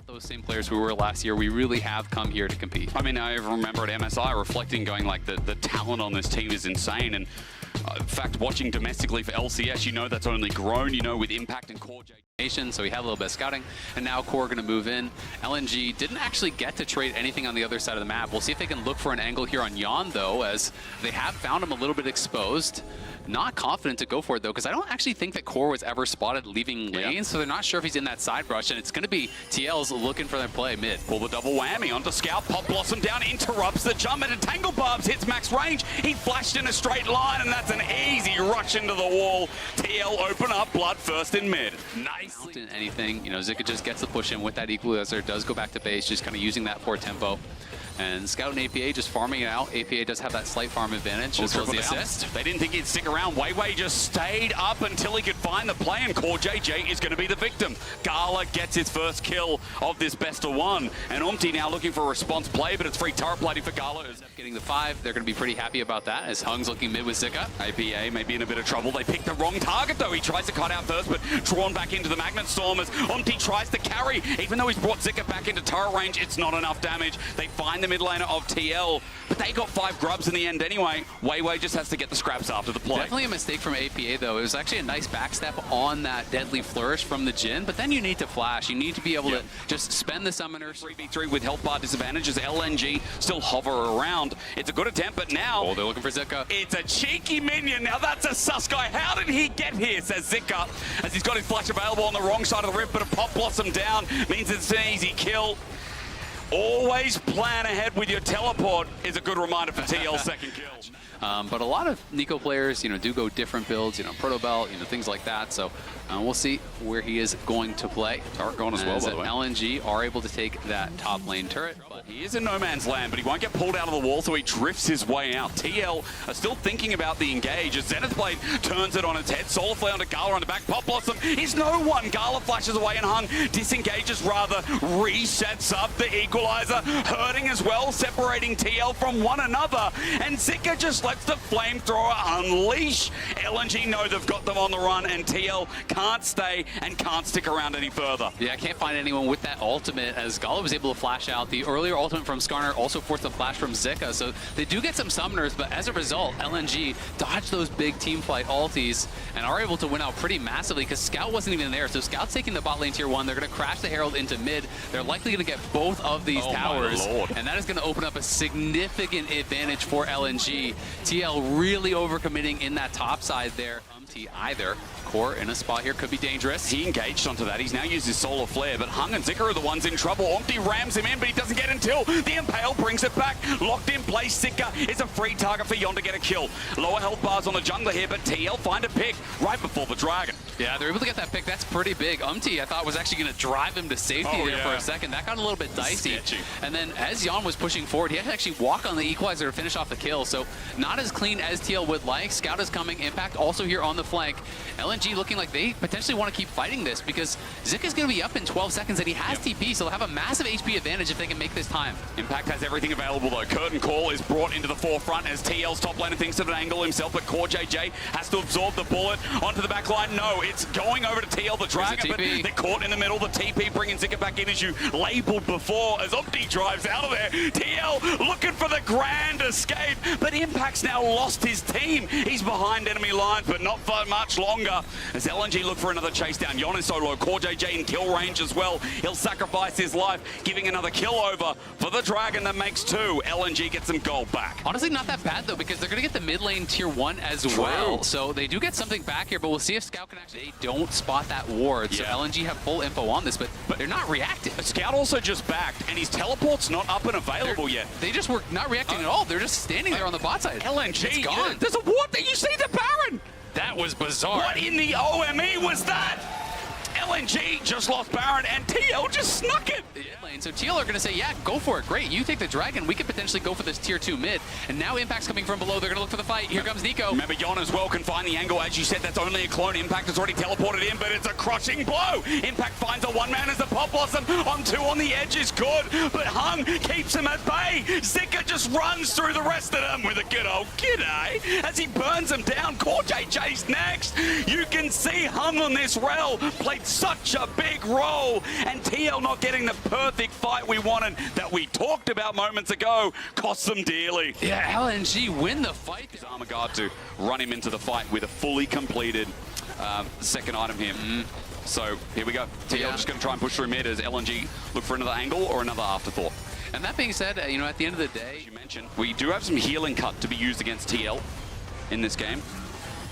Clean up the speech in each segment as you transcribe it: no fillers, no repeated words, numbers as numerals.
those same players who were last year. We really have come here to compete. I mean, I remember at MSI reflecting, going like, the talent on this team is insane. And in fact, watching domestically for LCS, you know that's only grown, you know, with Impact and Core J. So we have a little bit of scouting, and now Core going to move in. LNG didn't actually get to trade anything on the other side of the map. We'll see if they can look for an angle here on Yon, though, as they have found him a little bit exposed. Not confident to go for it, though, because I don't actually think that Core was ever spotted leaving lane, so they're not sure if he's in that side brush, and it's going to be TL's looking for their play mid. Pull the double whammy onto Scout. Pop Blossom down, interrupts the jump, and Tangle Barbs hits max range. He flashed in a straight line, and that's an easy rush into the wall. TL open up, blood first in mid. Nice. Anything, you know, Zika just gets the push in with that equalizer, does go back to base, just kind of using that for tempo. And Scout and APA just farming it out. APA does have that slight farm advantage, as well as the assist. They didn't think he'd stick around. Weiwei just stayed up until he could find the play, and Core JJ is going to be the victim. Gala gets his first kill of this best of one, and Umti now looking for a response play, but it's free turret plating for Gala. Getting the 5, they're going to be pretty happy about that, as Hung's looking mid with Zika. APA may be in a bit of trouble. They picked the wrong target, though. He tries to cut out first, but drawn back into the Magnet Storm as Umti tries to carry. Even though he's brought Zika back into turret range, it's not enough damage. They find the mid laner of TL, but they got 5 grubs in the end anyway. Weiwei just has to get the scraps after the play. Definitely a mistake from APA, though. It was actually a nice backstep on that deadly flourish from the Jhin, but then you need to flash. You need to be able to just spend the summoners. 3v3 with health bar disadvantages. LNG still hover around. It's a good attempt, but now... Oh, they're looking for Zika. It's a cheeky minion. Now that's a sus guy. How did he get here, says Zika, as he's got his flash available on the wrong side of the rift, but a Pop Blossom down means it's an easy kill. Always plan ahead with your teleport is a good reminder for TL's second kill. But a lot of Nico players, you know, do go different builds, you know, Proto Belt, you know, things like that. So we'll see where he is going to play. Turret going as well, by the way. LNG are able to take that top lane turret. But he is in no man's land, but he won't get pulled out of the wall, so he drifts his way out. TL are still thinking about the engage as Zenith Blade turns it on its head. Solar Flare onto Gala on the back. Pop Blossom is no one. Gala flashes away and Hung disengages rather, resets up the equalizer, hurting as well, separating TL from one another. And Zika just lets the flamethrower unleash. LNG know they've got them on the run, and TL can't stay and can't stick around any further. Yeah, I can't find anyone with that ultimate, as Gala was able to flash out. The earlier ultimate from Skarner also forced a flash from Zika, so they do get some summoners, but as a result, LNG dodge those big team fight ultis and are able to win out pretty massively, because Scout wasn't even there. So Scout's taking the bot lane tier 1. They're going to crash the Herald into mid. They're likely going to get both of these towers, and that is going to open up a significant advantage for LNG. TL really overcommitting in that top side there. Either. Core in a spot here could be dangerous. He engaged onto that. He's now used his Solar Flare, but Hung and Zika are the ones in trouble. Omti rams him in, but he doesn't get until the Impale brings it back. Locked in place. Zika is a free target for Yon to get a kill. Lower health bars on the jungler here, but TL find a pick right before the Dragon. Yeah, they're able to get that pick. That's pretty big. I thought was actually going to drive him to safety there for a second. That got a little bit dicey. Sketchy. And then as Yon was pushing forward, he had to actually walk on the equalizer to finish off the kill. So not as clean as TL would like. Scout is coming. Impact also here on the flank. LNG looking like they potentially want to keep fighting this, because Zika's going to be up in 12 seconds and he has TP, so they'll have a massive HP advantage if they can make this time. Impact has everything available, though. Curtain Call is brought into the forefront as TL's top laner thinks of an angle himself, but Core JJ has to absorb the bullet onto the back line. No, it's going over to TL, the Dragon, but they're caught in the middle. The TP bringing Zika back in, as you labeled before, as Opti drives out of there. TL looking for the grand escape, but Impact's now lost his team. He's behind enemy lines, but not for much longer, as LNG look for another chase down. Yon is solo. Core JJ in kill range as well. He'll sacrifice his life, giving another kill over for the Dragon that makes 2. LNG gets some gold back. Honestly, not that bad, though, because they're going to get the mid lane tier 1 as well. So they do get something back here, but we'll see if Scout can actually... They don't spot that ward, so LNG have full info on this, but they're not reacting. Scout also just backed, and his teleport's not up and available yet. They just were not reacting at all. They're just standing there on the bot side. LNG, it's gone. There's a ward there. You see the Baron? That was bizarre. What in the OME was that? LNG just lost Baron, and TL just snuck it. So TL are going to say, yeah, go for it. Great, you take the Dragon. We could potentially go for this tier 2 mid. And now Impact's coming from below. They're going to look for the fight. Here comes Nico. Remember, Yon as well can find the angle. As you said, that's only a clone. Impact has already teleported in, but it's a crushing blow. Impact finds a one-man as the Pop Blossom on 1-2 on the edge is good, but Hung keeps him at bay. Zika just runs through the rest of them with a good old g'day as he burns them down. CoreJJ's next. You can see Hung on this rel played such a big role, and TL not getting the perfect fight we wanted that we talked about moments ago costs them dearly. Yeah, LNG win the fight. His armor guard to run him into the fight with a fully completed second item here. So here we go. TL just going to try and push through mid as LNG look for another angle or another afterthought. And that being said, you know, at the end of the day, As you mentioned, we do have some healing cut to be used against TL in this game.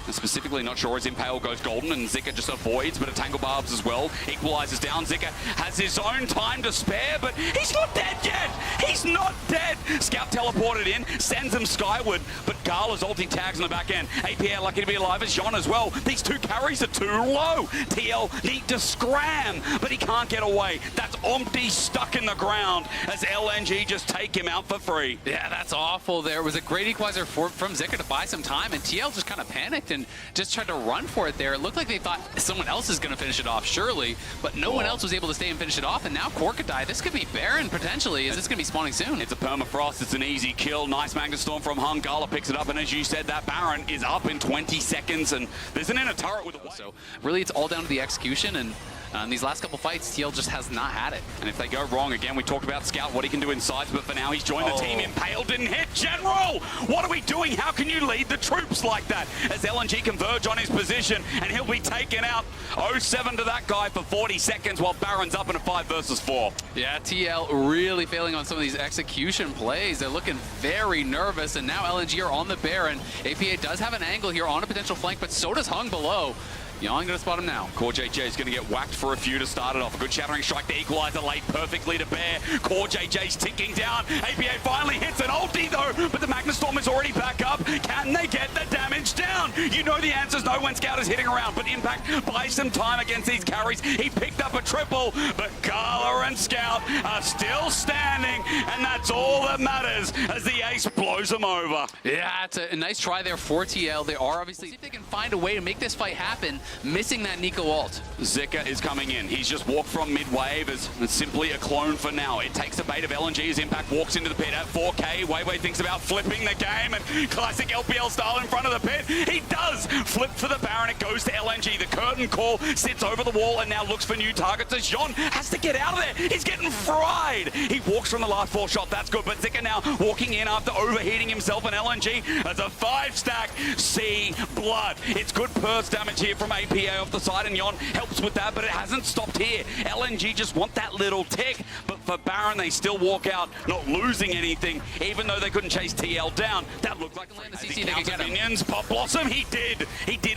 And specifically, not sure as Impale goes golden and Zika just avoids, but a Tangle Barbs as well. Equalizes down. Zika has his own time to spare, but he's not dead yet. He's not dead. Scout teleported in, sends him skyward, but Gala's ulti tags on the back end. APA lucky to be alive as Jean as well. These two carries are too low. TL need to scram, but he can't get away. That's Omti stuck in the ground as LNG just take him out for free. yeah, that's awful there. It was a great equalizer from Zika to buy some time, and TL just kind of panicked and just tried to run for it there. It looked like they thought someone else is going to finish it off, surely, but no one else was able to stay and finish it off, and now Cork could die. This could be Baron, potentially. Is this going to be spawning soon? It's a permafrost. It's an easy kill. Nice Magna Storm from Hung. Gala picks it up, and as you said, that Baron is up in 20 seconds, and there's an inner turret with a... So really, it's all down to the execution, and in these last couple fights, TL just has not had it. And if they go wrong, again, we talked about Scout, what he can do inside, but for now, he's joined the team. Impale didn't hit. General, what are we doing? How can you lead the troops like that? As LNG converge on his position, and he'll be taken out. 0-7 to that guy for 40 seconds, while Baron's up in a 5 versus 4. Yeah, TL really failing on some of these execution plays. They're looking very nervous, and now LNG are on the Baron. APA does have an angle here on a potential flank, but so does Hung below. Yon gonna spot him now. CoreJJ is gonna get whacked for a few to start it off. A good shattering strike to equalize laid perfectly to bear. CoreJJ's ticking down. APA finally hits an ulti though, but the Magna Storm is already back up. Can they get the damage down? You know the answer's no when Scout is hitting around, but Impact buys some time against these carries. He picked up a triple, but Gala and Scout are still standing, and that's all that matters as the ace blows them over. Yeah, it's a nice try there for TL. They are obviously, see if they can find a way to make this fight happen. Missing that Nico ult. Zika is coming in. He's just walked from mid-wave as simply a clone for now. It takes the bait of LNG as Impact walks into the pit at 4K. Weiwei thinks about flipping the game and classic LPL style in front of the pit. He does flip for the Baron. It goes to LNG. The curtain call sits over the wall and now looks for new targets as Jean has to get out of there. He's getting fried. He walks from the last 4 shot. That's good. But Zika now walking in after overheating himself, and LNG as a 5-stack. See blood. It's good burst damage here from APA off the side, and Yon helps with that, but it hasn't stopped here. LNG just want that little tick, but for Baron, they still walk out not losing anything, even though they couldn't chase TL down. That looked like the CC, they can get him. Minions. Pop Blossom, he did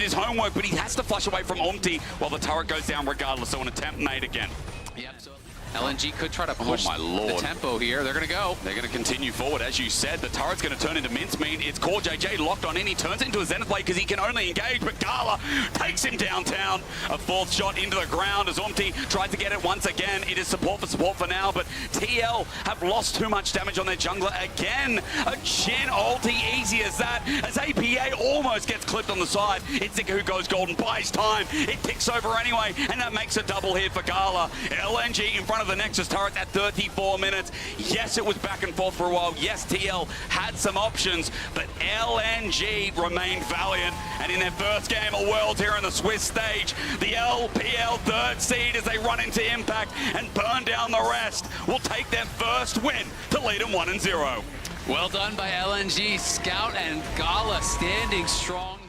his homework, but he has to flush away from Omti while the turret goes down regardless, so an attempt made again. Yep, so LNG could try to push the tempo here. They're going to go. They're going to continue forward. As you said, the turret's going to turn into mincemeat. It's CoreJJ locked on in. He turns it into a Zenith Blade because he can only engage, but Gala takes him downtown. A 4th shot into the ground as Omti tries to get it once again. It is support for now, but TL have lost too much damage on their jungler again. A Jhin ulti, easy as that, as APA almost gets clipped on the side. It's Zika who goes golden, buys time. It ticks over anyway, and that makes a double here for Gala. LNG in front of the Nexus turret at 34 minutes. Yes, it was back and forth for a while. Yes, TL had some options, but LNG remained valiant. And in their first game of Worlds here on the Swiss stage, the LPL 3rd seed as they run into Impact and burn down the rest will take their first win to lead them 1-0. Well done by LNG. Scout and Gala standing strong.